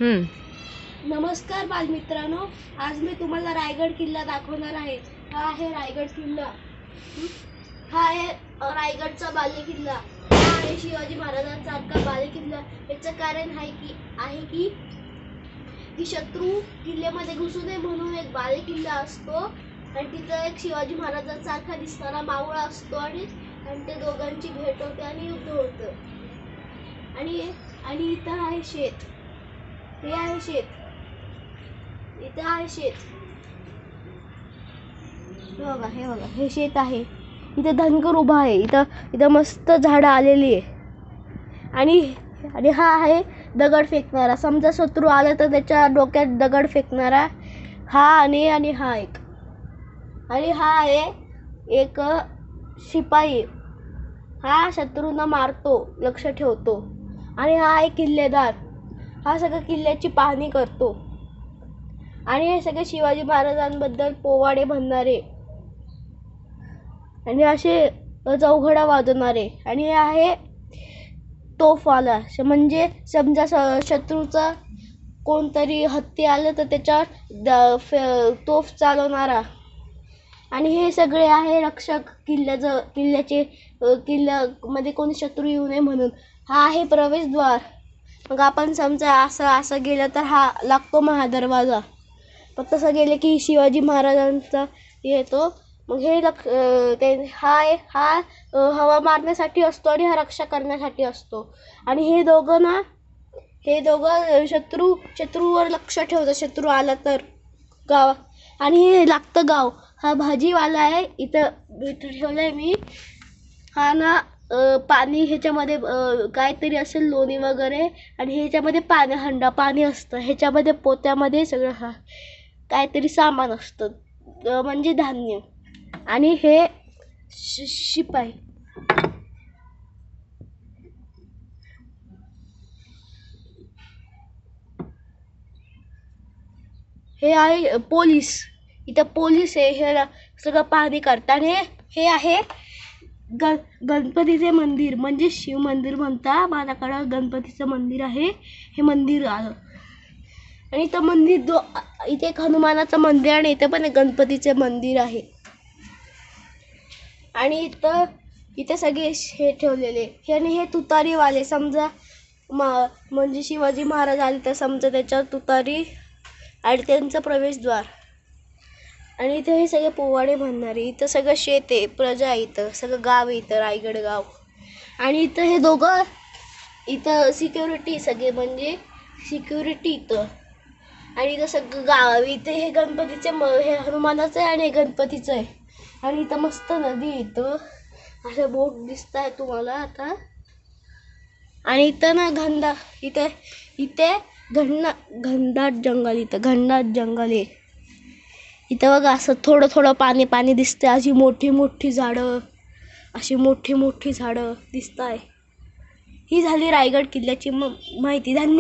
नमस्कार बालमित्रांनो, आज मी तुम्हाला रायगड किल्ला दाखवणार आहे. हा आहे रायगड किल्ला. हा आहे रायगडचा बालेकिल्ला. हा आहे शिवाजी महाराजांचा बालेकिल्ला. याचं कारण आहे की शत्रू किल्ल्यामध्ये घुसू नये म्हणून एक बालेकिल्ला असतो आणि तिथं एक शिवाजी महाराजांसारखा दिसणारा मावळा असतो आणि ते दोघांची भेट होते आणि युद्ध होतं. आणि इथं आहे शेत. हे आहे शेत. इथं आहे शेत. हे बघा हे शेत आहे. इथे धनगर उभा आहे. इथं मस्त झाडं आलेली आहे. आणि हा आहे दगड फेकणारा. समजा शत्रू आला तर त्याच्या डोक्यात दगड फेकणारा हा. आणि हा आहे एक शिपाई. हा शत्रूंना मारतो, लक्ष ठेवतो. आणि हा आहे किल्लेदार. हा सगळं किल्ल्याची पाहणी करतो. आणि हे सगळे शिवाजी महाराजांबद्दल पोवाडे म्हणणारे आणि असे चौघडा वाजवणारे. आणि हे आहे तोफवाला, म्हणजे समजा शत्रूचा कोणतरी हत्ती आलं तर त्याच्यावर तोफ चालवणारा. आणि हे सगळे आहे रक्षक किल्ल्यामध्ये कोणी शत्रू येऊ नये म्हणून. हा आहे प्रवेशद्वार. मग आपण समजा असं गेलं तर हा लागतो महादरवाजा. पण तसं गेले की शिवाजी महाराजांचा येतो. मग हा हवा मारण्यासाठी असतो आणि हा रक्षा करण्यासाठी असतो. आणि हे दोघं शत्रूवर लक्ष ठेवतात. शत्रू आला तर गाव. आणि हे लागतं गाव. हा भाजीवाला आहे. इथं ठेवलंय मी. हा ना पाणी ह्याच्यामध्ये काहीतरी असेल, लोणी वगैरे. आणि ह्याच्यामध्ये हंडा पाणी असतं. ह्याच्यामध्ये पोत्यामध्ये सगळं काहीतरी सामान असतं, म्हणजे धान्य. आणि हे शिपाई. हे आहे पोलीस. इथं पोलीस आहे. हे सगळं पाहणी करतात. आणि हे आहे गणपतीचे मंदिर, म्हणजे शिव मंदिर म्हणता. माझ्याकडं गणपतीचं मंदिर आहे. हे मंदिर आलं. आणि इथं इथे एक हनुमानाचं मंदिर आणि इथं पण एक गणपतीचे मंदिर आहे. आणि इथे सगळे हे ठेवलेले. आणि हे तुतारीवाले. समजा म्हणजे शिवाजी महाराज आले तर समजा त्याच्यावर तुतारी आणि त्यांचं प्रवेशद्वार. आणि इथे हे सगळे पोवाडे म्हणणारे. इथं सगळं शेत आहे, प्रजा आहे, इथं सगळं गाव आहे, इथं रायगड गाव. आणि इथं हे दोघं इथं सिक्युरिटी सगळे, म्हणजे सिक्युरिटी इथं. आणि इथं सगळं गाव. इथे हे गणपतीचे हे हनुमानाचं आहे आणि हे गणपतीचं आहे. आणि इथं मस्त नदी. इथं असं बोट दिसत आहे तुम्हाला आता. आणि इथं ना इथे घनदाट जंगल. इथं घनदाट जंगल आहे. इथं बघा असं थोडं पाणी दिसतंय. अशी मोठी मोठी झाडं दिसत आहे. ही झाली रायगड किल्ल्याची माहिती. धन्यवाद.